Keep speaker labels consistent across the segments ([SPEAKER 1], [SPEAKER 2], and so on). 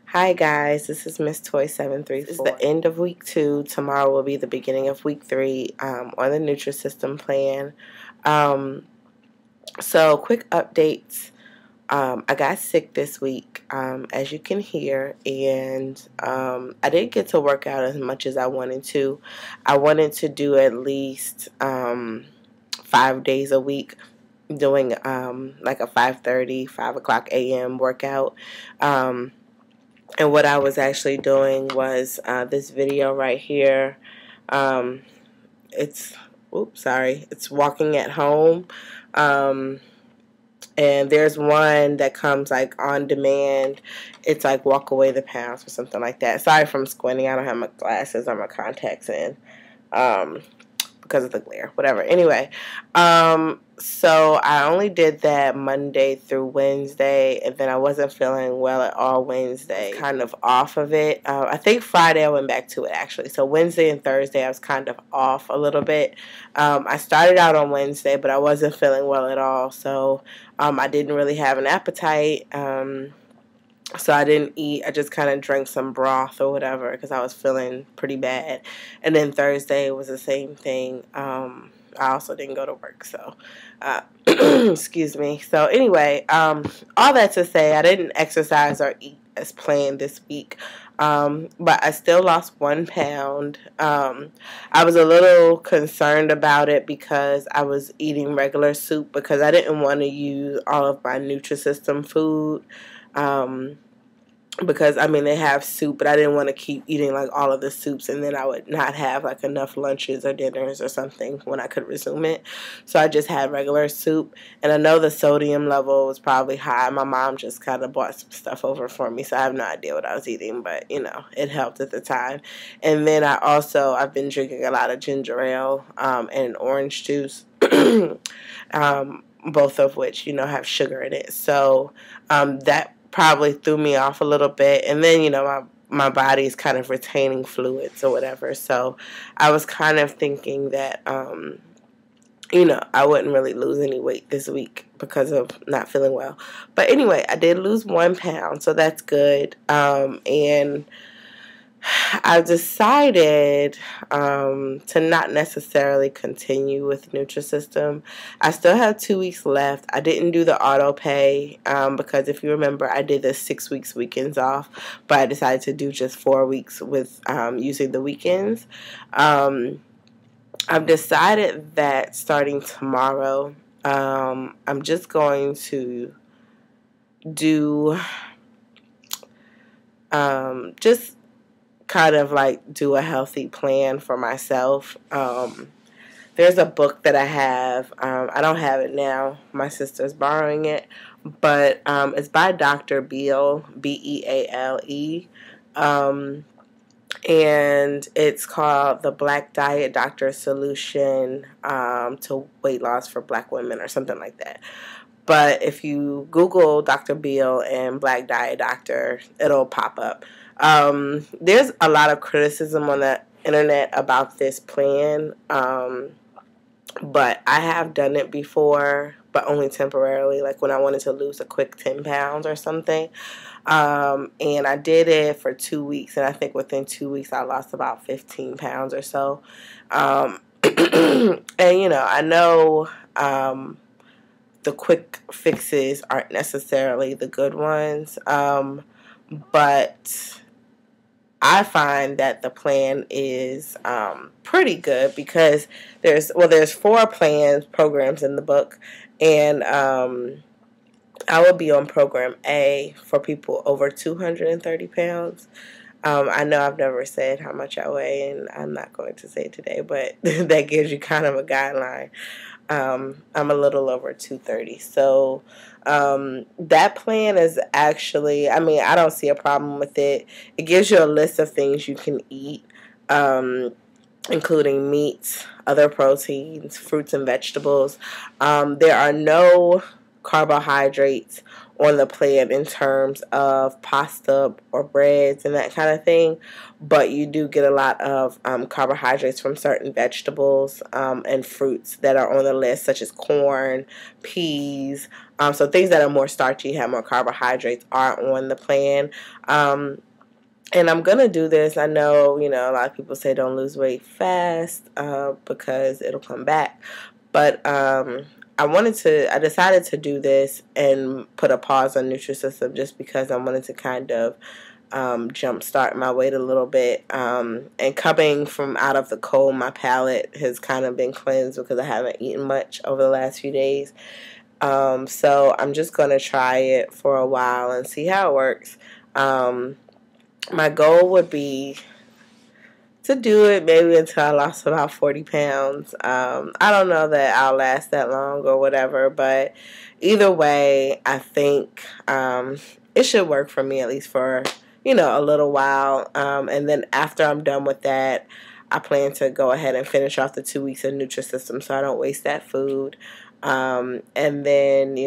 [SPEAKER 1] Hi guys, this is Miss Toy 734. This is the end of week 2. Tomorrow will be the beginning of week 3 on the Nutrisystem plan. So quick updates. I got sick this week, as you can hear, and I didn't get to work out as much as I wanted to. I wanted to do at least 5 days a week, doing like a 5:30, 5 o'clock a.m. workout. And what I was actually doing was this video right here. Um, it's, it's walking at home. And there's one that comes like on demand. It's like walk away the pounds or something like that. Sorry if I'm squinting. I don't have my glasses or my contacts in. Because of the glare, whatever. Anyway, so I only did that Monday through Wednesday, and then I wasn't feeling well at all Wednesday. Kind of off of it. I think Friday I went back to it, actually. So Wednesday and Thursday I was kind of off a little bit. I started out on Wednesday, but I wasn't feeling well at all, so I didn't really have an appetite. So I didn't eat. I just kind of drank some broth or whatever because I was feeling pretty bad. And then Thursday was the same thing. I also didn't go to work, so excuse me. So anyway, all that to say, I didn't exercise or eat as planned this week. But I still lost 1 pound. I was a little concerned about it because I was eating regular soup because I didn't want to use all of my Nutrisystem food. Because, I mean, they have soup, but I didn't want to keep eating, like, all of the soups, and then I would not have, like, enough lunches or dinners or something when I could resume it. So I just had regular soup, and I know the sodium level was probably high. My mom just kind of bought some stuff over for me, so I have no idea what I was eating, but, you know, it helped at the time. And then I've been drinking a lot of ginger ale and orange juice, both of which, you know, have sugar in it. So that probably threw me off a little bit. And then, you know, my body's kind of retaining fluids or whatever. So I was kind of thinking that, you know, I wouldn't really lose any weight this week because of not feeling well. But anyway, I did lose 1 pound, so that's good. And I decided to not necessarily continue with Nutrisystem. I still have 2 weeks left. I didn't do the auto pay because if you remember, I did the 6 weeks weekends off, but I decided to do just 4 weeks with using the weekends. I've decided that starting tomorrow, I'm just going to do just kind of like do a healthy plan for myself. There's a book that I have. I don't have it now. My sister's borrowing it, but it's by Dr. Beale, Beale, and it's called The Black Diet Doctor's Solution to Weight Loss for Black Women or something like that. But if you Google Dr. Beale and Black Diet Doctor, it'll pop up. There's a lot of criticism on the internet about this plan, but I have done it before, but only temporarily, like when I wanted to lose a quick 10 pounds or something. And I did it for 2 weeks, and I think within 2 weeks I lost about 15 pounds or so. And, you know, I know the quick fixes aren't necessarily the good ones, but I find that the plan is pretty good because there's 4 programs in the book, and I will be on program A for people over 230 pounds. I know I've never said how much I weigh, and I'm not going to say it today, but that gives you kind of a guideline. I'm a little over 230, so that plan is actually, I mean, I don't see a problem with it. It gives you a list of things you can eat, including meats, other proteins, fruits and vegetables. There are no carbohydrates on the plan in terms of pasta or breads and that kind of thing, but you do get a lot of carbohydrates from certain vegetables and fruits that are on the list, such as corn, peas, So things that are more starchy, have more carbohydrates, are on the plan. And I'm going to do this. I know, a lot of people say don't lose weight fast because it'll come back. But I decided to do this and put a pause on Nutrisystem just because I wanted to kind of jumpstart my weight a little bit. And coming from out of the cold, my palate has kind of been cleansed because I haven't eaten much over the last few days. So I'm just going to try it for a while and see how it works. My goal would be to do it maybe until I lost about 40 pounds. I don't know that I'll last that long or whatever, but either way, I think it should work for me at least for, a little while. And then after I'm done with that, I plan to go ahead and finish off the 2 weeks of Nutrisystem so I don't waste that food. And then,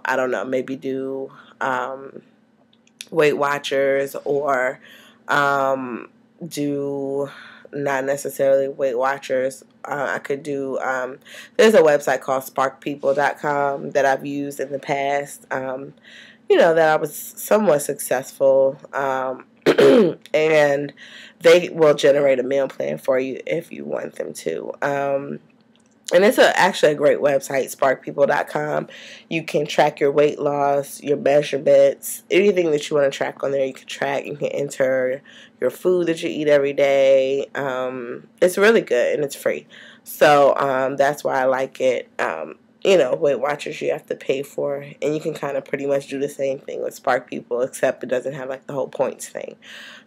[SPEAKER 1] I don't know, maybe do Weight Watchers or do not necessarily Weight Watchers. I could do, there's a website called sparkpeople.com that I've used in the past, that I was somewhat successful, and they will generate a meal plan for you if you want them to. And it's actually a great website, sparkpeople.com. You can track your weight loss, your measurements, anything that you want to track on there, you can track. You can enter your food that you eat every day. It's really good, and it's free. So that's why I like it. Weight Watchers you have to pay for, and you can kind of pretty much do the same thing with Spark People, except it doesn't have like the whole points thing.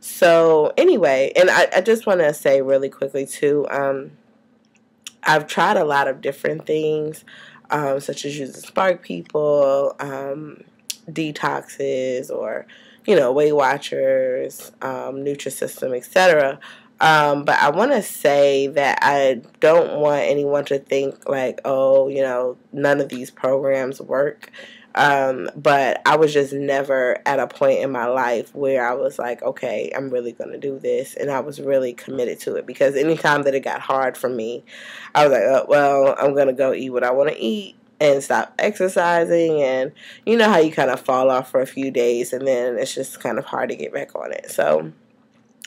[SPEAKER 1] So anyway, and I just want to say really quickly too, I've tried a lot of different things, such as using Spark People, detoxes, or, Weight Watchers, Nutrisystem, etc. But I want to say that I don't want anyone to think like, oh, none of these programs work. But I was just never at a point in my life where I was like, okay, I'm really going to do this. And I was really committed to it, because anytime that it got hard for me, I was like, oh, well, I'm going to go eat what I want to eat and stop exercising. And you know how you kind of fall off for a few days and then it's just kind of hard to get back on it. So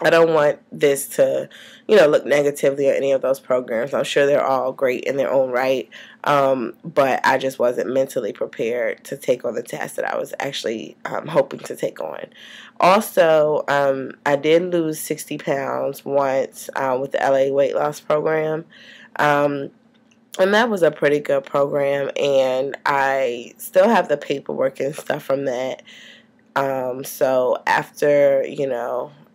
[SPEAKER 1] I don't want this to, look negatively at any of those programs. I'm sure they're all great in their own right, but I just wasn't mentally prepared to take on the task that I was actually hoping to take on. Also, I did lose 60 pounds once with the LA weight loss program, and that was a pretty good program, and I still have the paperwork and stuff from that. So after,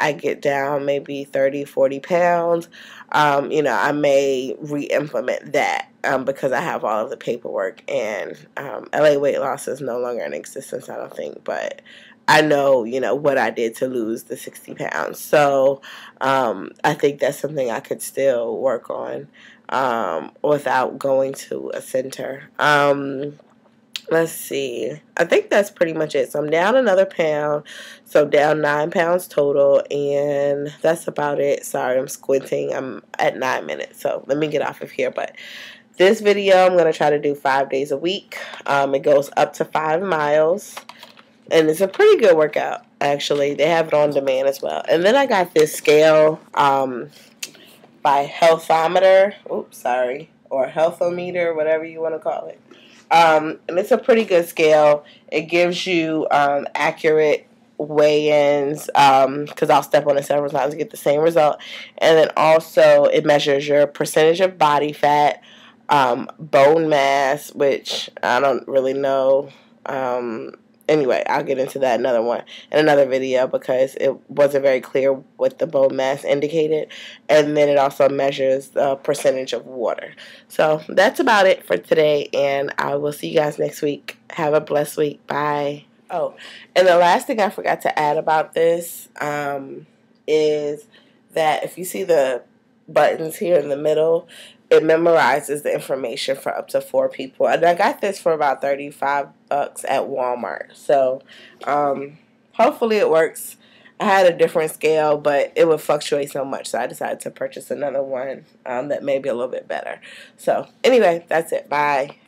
[SPEAKER 1] I get down maybe 30, 40 pounds, I may re-implement that because I have all of the paperwork, and LA weight loss is no longer in existence, I don't think, but I know, what I did to lose the 60 pounds. So I think that's something I could still work on without going to a center. Let's see. I think that's pretty much it. So I'm down another pound. So down 9 pounds total. And that's about it. Sorry, I'm squinting. I'm at 9 minutes. So let me get off of here. But this video, I'm going to try to do 5 days a week. It goes up to 5 miles. And it's a pretty good workout, actually. They have it on demand as well. And then I got this scale by Healthometer. Oops, sorry. Or Healthometer, whatever you want to call it. And it's a pretty good scale. It gives you accurate weigh-ins, because I'll step on it several times to get the same result. And then also it measures your percentage of body fat, bone mass, which I don't really know. Anyway, I'll get into that in another video because it wasn't very clear what the bone mass indicated. And then it also measures the percentage of water. So that's about it for today, and I will see you guys next week. Have a blessed week. Bye. Oh, and the last thing I forgot to add about this is that if you see the buttons here in the middle, it memorizes the information for up to 4 people. And I got this for about $35 at Walmart. So hopefully it works. I had a different scale, but it would fluctuate so much. So I decided to purchase another one that may be a little bit better. So anyway, that's it. Bye.